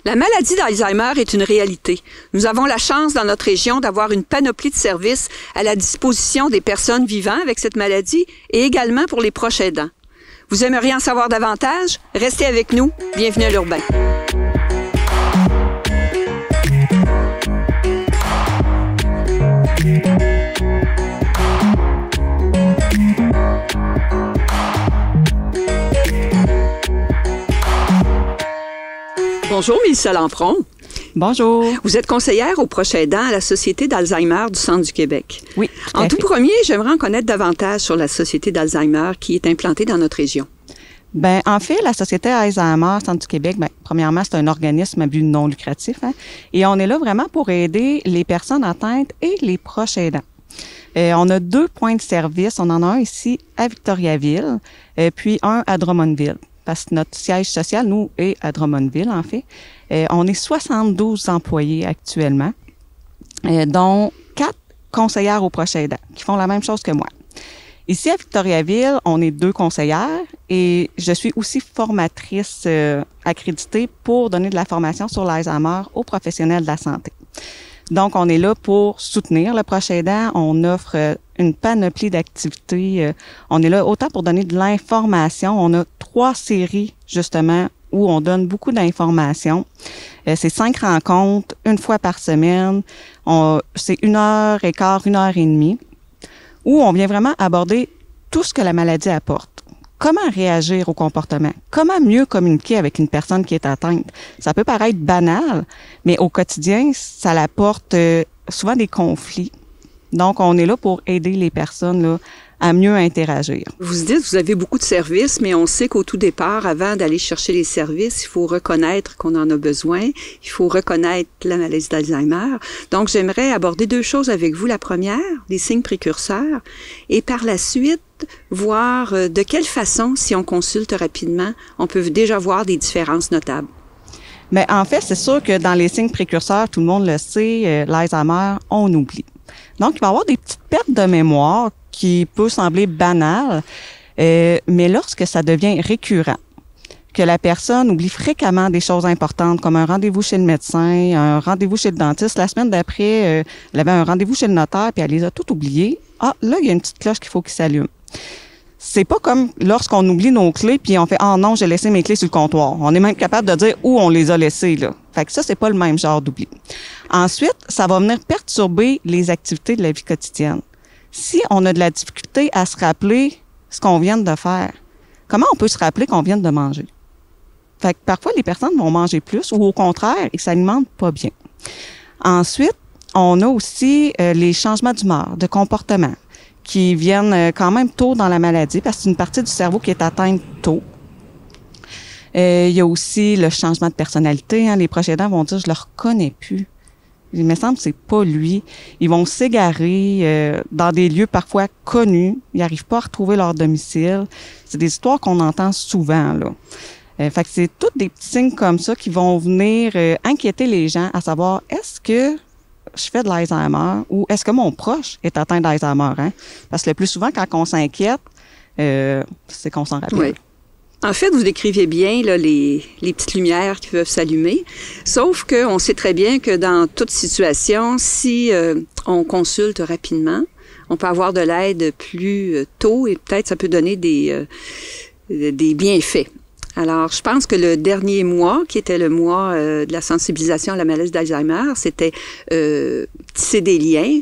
La maladie d'Alzheimer est une réalité. Nous avons la chance dans notre région d'avoir une panoplie de services à la disposition des personnes vivant avec cette maladie et également pour les proches aidants. Vous aimeriez en savoir davantage? Restez avec nous. Bienvenue à l'Urbain. Bonjour, Mélissa Lampron. Bonjour. Vous êtes conseillère aux proches aidants à la Société d'Alzheimer du Centre du Québec. Oui. En tout premier, j'aimerais en connaître davantage sur la Société d'Alzheimer qui est implantée dans notre région. Ben, en fait, la Société Alzheimer Centre du Québec, premièrement, c'est un organisme à but non lucratif, et on est là vraiment pour aider les personnes atteintes et les proches aidants. On a 2 points de service. On en a un ici à Victoriaville, puis un à Drummondville. Parce que notre siège social, nous, est à Drummondville, en fait. On est 72 employés actuellement, dont 4 conseillères aux proches aidants qui font la même chose que moi. Ici, à Victoriaville, on est 2 conseillères et je suis aussi formatrice accréditée pour donner de la formation sur l'Alzheimer aux professionnels de la santé. Donc, on est là pour soutenir le proche aidant. On offre une panoplie d'activités. On est là autant pour donner de l'information. On a 3 séries, justement, où on donne beaucoup d'informations. C'est 5 rencontres, 1 fois par semaine. C'est 1h15, 1h30, où on vient vraiment aborder tout ce que la maladie apporte. Comment réagir au comportement? Comment mieux communiquer avec une personne qui est atteinte? Ça peut paraître banal, mais au quotidien, ça apporte souvent des conflits. Donc, on est là pour aider les personnes là, à mieux interagir. Vous dites, vous avez beaucoup de services, mais on sait qu'au tout départ, avant d'aller chercher les services, il faut reconnaître qu'on en a besoin. Il faut reconnaître la maladie d'Alzheimer. Donc, j'aimerais aborder 2 choses avec vous. La première, les signes précurseurs, et par la suite, voir de quelle façon, si on consulte rapidement, on peut déjà voir des différences notables. Mais en fait, c'est sûr que dans les signes précurseurs, tout le monde le sait, l'Alzheimer, on oublie. Donc, il va y avoir des petites pertes de mémoire qui peut sembler banales, mais lorsque ça devient récurrent, que la personne oublie fréquemment des choses importantes, comme un rendez-vous chez le médecin, un rendez-vous chez le dentiste, la semaine d'après, elle avait un rendez-vous chez le notaire, puis elle les a toutes oubliées. Ah, là, il y a une petite cloche qu'il faut qu'il s'allume. C'est pas comme lorsqu'on oublie nos clés puis on fait « Ah non, j'ai laissé mes clés sur le comptoir ». On est même capable de dire où on les a laissées, là. Fait que ça, c'est pas le même genre d'oubli. Ensuite, ça va venir perturber les activités de la vie quotidienne. Si on a de la difficulté à se rappeler ce qu'on vient de faire, comment on peut se rappeler qu'on vient de manger? Fait que parfois, les personnes vont manger plus ou au contraire, ils s'alimentent pas bien. Ensuite, on a aussi les changements d'humeur, de comportement, qui viennent quand même tôt dans la maladie, parce que c'est une partie du cerveau qui est atteinte tôt. Il y a aussi le changement de personnalité. Les proches aidants vont dire « je le reconnais plus ». Il me semble que c'est pas lui. Ils vont s'égarer dans des lieux parfois connus. Ils n'arrivent pas à retrouver leur domicile. C'est des histoires qu'on entend souvent, là. Fait que c'est tous des petits signes comme ça qui vont venir inquiéter les gens à savoir est-ce que je fais de l'Alzheimer ou est-ce que mon proche est atteint d'Alzheimer? Parce que le plus souvent, quand on s'inquiète, c'est qu'on s'en rappelle. Oui. En fait, vous décrivez bien là, les petites lumières qui peuvent s'allumer, sauf qu'on sait très bien que dans toute situation, si on consulte rapidement, on peut avoir de l'aide plus tôt et peut-être ça peut donner des bienfaits. Alors, je pense que le dernier mois, qui était le mois de la sensibilisation à la maladie d'Alzheimer, c'était tisser des liens.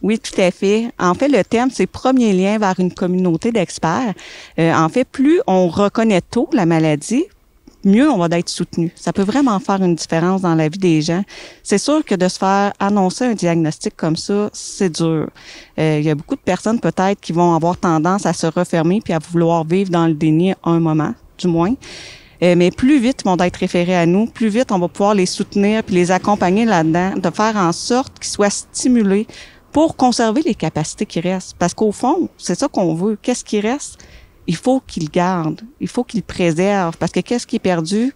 Oui, tout à fait. En fait, le thème, c'est premier lien vers une communauté d'experts. En fait, plus on reconnaît tôt la maladie, mieux on va être soutenu. Ça peut vraiment faire une différence dans la vie des gens. C'est sûr que de se faire annoncer un diagnostic comme ça, c'est dur. Il y a beaucoup de personnes peut-être qui vont avoir tendance à se refermer puis à vouloir vivre dans le déni un moment, du moins. Mais plus vite ils vont être référés à nous, plus vite on va pouvoir les soutenir puis les accompagner là-dedans, de faire en sorte qu'ils soient stimulés pour conserver les capacités qui restent. Parce qu'au fond, c'est ça qu'on veut. Qu'est-ce qui reste? Il faut qu'il le garde. Il faut qu'il le préserve. Parce que qu'est-ce qui est perdu?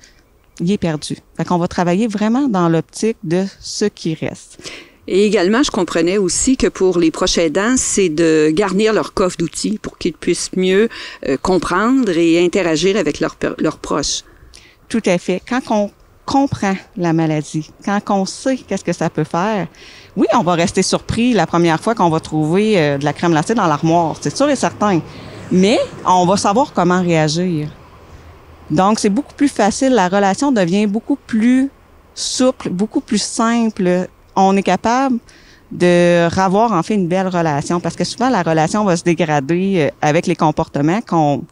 Il est perdu. Fait qu'on va travailler vraiment dans l'optique de ce qui reste. Et également, je comprenais aussi que pour les proches aidants, c'est de garnir leur coffre d'outils pour qu'ils puissent mieux comprendre et interagir avec leurs proches. Tout à fait. Quand on comprend la maladie, quand on sait qu'est-ce que ça peut faire, oui, on va rester surpris la première fois qu'on va trouver de la crème glacée dans l'armoire, c'est sûr et certain. Mais on va savoir comment réagir. Donc, c'est beaucoup plus facile. La relation devient beaucoup plus souple, beaucoup plus simple. On est capable de revoir, en fait, une belle relation. Parce que souvent, la relation va se dégrader avec les comportements qu'on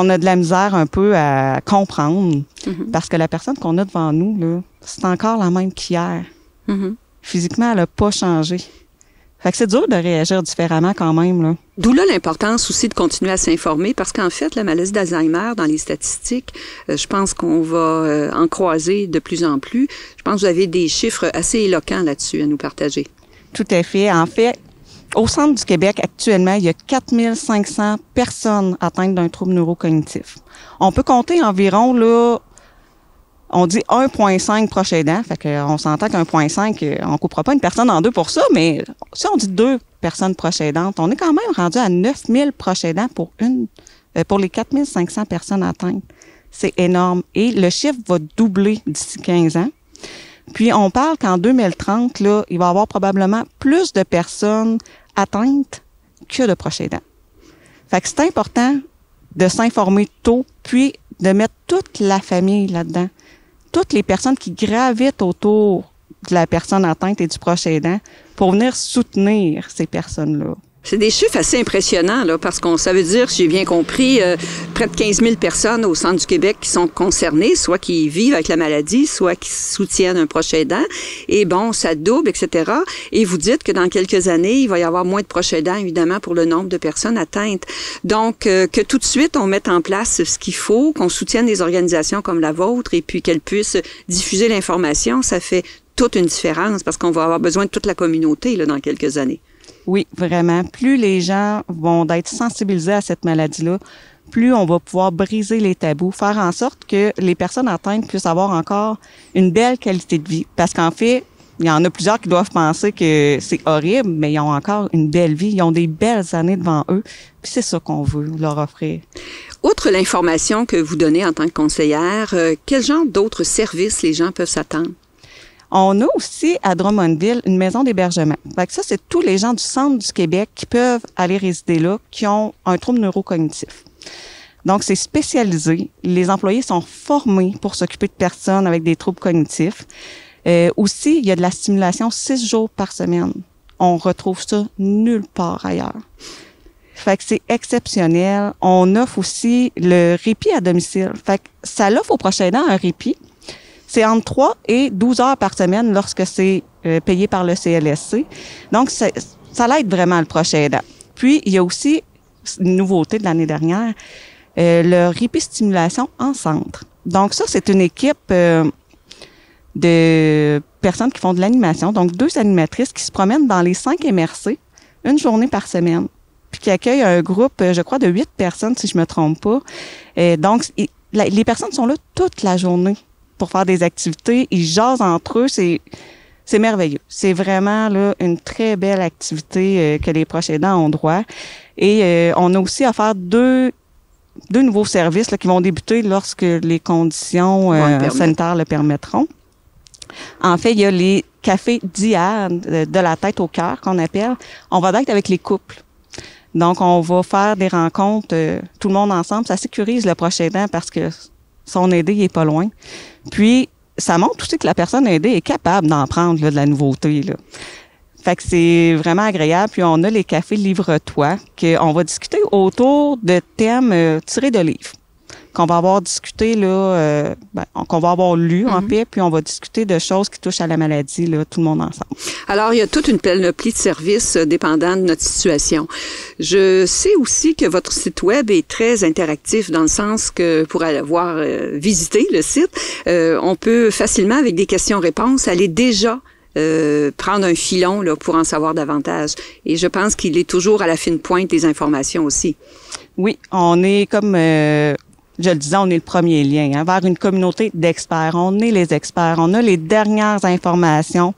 a de la misère un peu à comprendre. Mm-hmm. Parce que la personne qu'on a devant nous, là, c'est encore la même qu'hier. Mm-hmm. Physiquement, elle n'a pas changé. Fait que c'est dur de réagir différemment quand même, là. D'où là l'importance aussi de continuer à s'informer parce qu'en fait, la maladie d'Alzheimer, dans les statistiques, je pense qu'on va en croiser de plus en plus. Je pense que vous avez des chiffres assez éloquents là-dessus à nous partager. Tout à fait. En fait, au centre du Québec, actuellement, il y a 4500 personnes atteintes d'un trouble neurocognitif. On peut compter environ, là, on dit 1,5 proches aidants, fait qu'on s'entend qu'1,5, on coupera pas une personne en deux pour ça, mais si on dit 2 personnes proches aidantes, on est quand même rendu à 9000 proches aidants pour les 4500 personnes atteintes. C'est énorme. Et le chiffre va doubler d'ici 15 ans. Puis, on parle qu'en 2030, là, il va y avoir probablement plus de personnes atteintes que de proches aidants. Fait que c'est important de s'informer tôt, puis de mettre toute la famille là-dedans. Toutes les personnes qui gravitent autour de la personne atteinte et du proche aidant pour venir soutenir ces personnes-là. C'est des chiffres assez impressionnants, là, parce qu'on, ça veut dire, si j'ai bien compris, près de 15 000 personnes au centre du Québec qui sont concernées, soit qui vivent avec la maladie, soit qui soutiennent un proche aidant. Et bon, ça double, etc. Et vous dites que dans quelques années, il va y avoir moins de proches aidants, évidemment, pour le nombre de personnes atteintes. Donc, que tout de suite, on mette en place ce qu'il faut, qu'on soutienne des organisations comme la vôtre et puis qu'elles puissent diffuser l'information, ça fait toute une différence parce qu'on va avoir besoin de toute la communauté là, dans quelques années. Oui, vraiment. Plus les gens vont être sensibilisés à cette maladie-là, plus on va pouvoir briser les tabous, faire en sorte que les personnes atteintes puissent avoir encore une belle qualité de vie. Parce qu'en fait, il y en a plusieurs qui doivent penser que c'est horrible, mais ils ont encore une belle vie, ils ont des belles années devant eux. Puis c'est ça qu'on veut leur offrir. Outre l'information que vous donnez en tant que conseillère, quel genre d'autres services les gens peuvent s'attendre? On a aussi à Drummondville une maison d'hébergement. Fait que ça, c'est tous les gens du centre du Québec qui peuvent aller résider là, qui ont un trouble neurocognitif. Donc, c'est spécialisé. Les employés sont formés pour s'occuper de personnes avec des troubles cognitifs. Aussi, il y a de la stimulation 6 jours par semaine. On retrouve ça nulle part ailleurs. Fait que c'est exceptionnel. On offre aussi le répit à domicile. Fait que ça l'offre aux proches aidants un répit. C'est entre 3 et 12 heures par semaine lorsque c'est payé par le CLSC. Donc, ça l'aide vraiment le proche aidant. Puis, il y a aussi une nouveauté de l'année dernière, le répit stimulation en centre. Donc, ça, c'est une équipe de personnes qui font de l'animation. Donc, 2 animatrices qui se promènent dans les 5 MRC une journée par semaine. Puis qui accueillent un groupe, je crois, de 8 personnes, si je me trompe pas. Donc, les personnes sont là toute la journée pour faire des activités. Ils jasent entre eux. C'est merveilleux. C'est vraiment là une très belle activité que les proches aidants ont droit. Et on a aussi offert deux nouveaux services là, qui vont débuter lorsque les conditions sanitaires le permettront. En fait, il y a les cafés d'IAD, de la tête au cœur qu'on appelle. On va être avec les couples. Donc, on va faire des rencontres, tout le monde ensemble. Ça sécurise le proche aidant parce que son aidé, il est pas loin. Puis, ça montre aussi que la personne aidée est capable d'en prendre là, de la nouveauté. Là. Fait que c'est vraiment agréable. Puis, on a les cafés Livre-toi, qu'on va discuter autour de thèmes tirés de livres, qu'on va avoir discuté, là, qu'on va avoir lu, en fait, puis on va discuter de choses qui touchent à la maladie, là, tout le monde ensemble. Alors, il y a toute une panoplie de services dépendant de notre situation. Je sais aussi que votre site web est très interactif dans le sens que pour aller voir visiter le site, on peut facilement, avec des questions-réponses, aller déjà prendre un filon là, pour en savoir davantage. Et je pense qu'il est toujours à la fine pointe des informations aussi. Oui, on est comme... je le disais, on est le premier lien vers une communauté d'experts. On est les experts. On a les dernières informations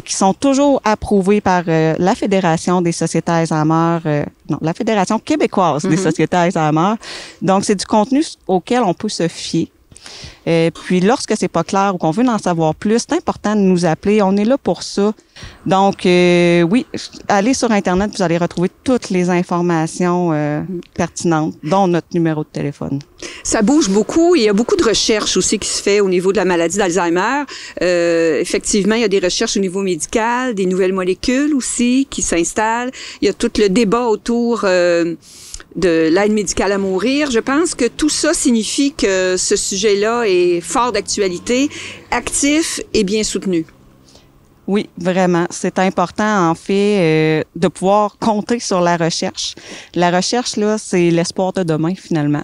qui sont toujours approuvées par la Fédération des sociétés Alzheimer, la Fédération québécoise des sociétés Alzheimer. Donc, c'est du contenu auquel on peut se fier. Puis lorsque c'est pas clair ou qu'on veut en savoir plus, c'est important de nous appeler. On est là pour ça. Donc oui, allez sur Internet, vous allez retrouver toutes les informations pertinentes, dont notre numéro de téléphone. Ça bouge beaucoup. Il y a beaucoup de recherches aussi qui se fait au niveau de la maladie d'Alzheimer. Effectivement, il y a des recherches au niveau médical, des nouvelles molécules aussi qui s'installent. Il y a tout le débat autour de l'aide médicale à mourir. Je pense que tout ça signifie que ce sujet-là est fort d'actualité, actif et bien soutenu. Oui, vraiment. C'est important, en fait, de pouvoir compter sur la recherche. La recherche, là, c'est l'espoir de demain, finalement.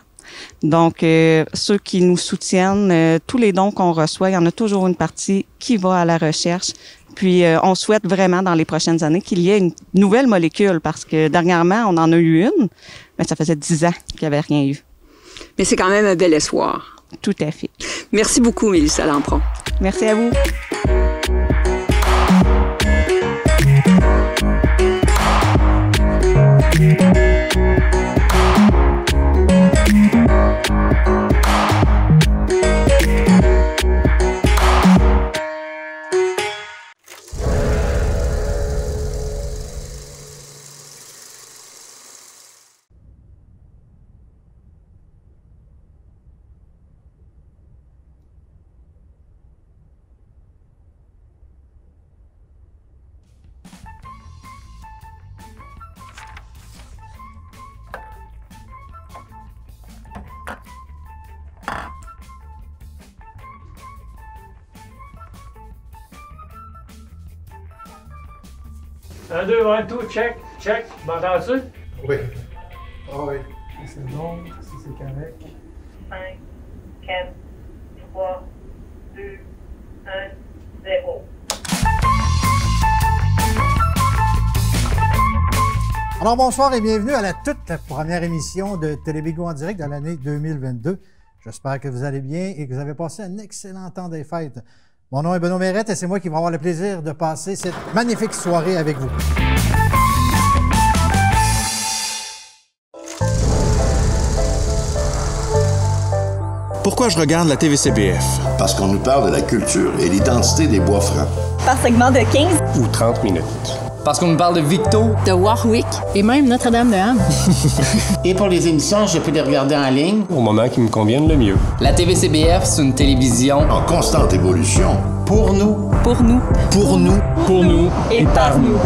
Donc, ceux qui nous soutiennent, tous les dons qu'on reçoit, il y en a toujours une partie qui va à la recherche. Puis, on souhaite vraiment, dans les prochaines années, qu'il y ait une nouvelle molécule, parce que dernièrement, on en a eu une, mais ça faisait 10 ans qu'il n'y avait rien eu. Mais c'est quand même un bel espoir. Tout à fait. Merci beaucoup, Mélissa Lampron. Merci à vous. Un, deux, un, tout, check, check. M'entends-tu? Oui. Ah oui. C'est bon, si c'est correct. 5, 4, 3, 2, 1, 0. Alors bonsoir et bienvenue à la toute première émission de Télébigo en direct de l'année 2022. J'espère que vous allez bien et que vous avez passé un excellent temps des fêtes. Mon nom est Benoît Mérette et c'est moi qui vais avoir le plaisir de passer cette magnifique soirée avec vous. Pourquoi je regarde la TVCBF? Parce qu'on nous parle de la culture et l'identité des Bois-Francs. Par segment de 15 Ou 30 minutes. Parce qu'on nous parle de Victo, de Warwick et même Notre-Dame-de-Ham. Et pour les émissions, je peux les regarder en ligne. Au moment qui me convienne le mieux. la TVCBF, c'est une télévision En constante évolution. Pour nous. Pour nous. Pour nous. Pour nous Et par nous.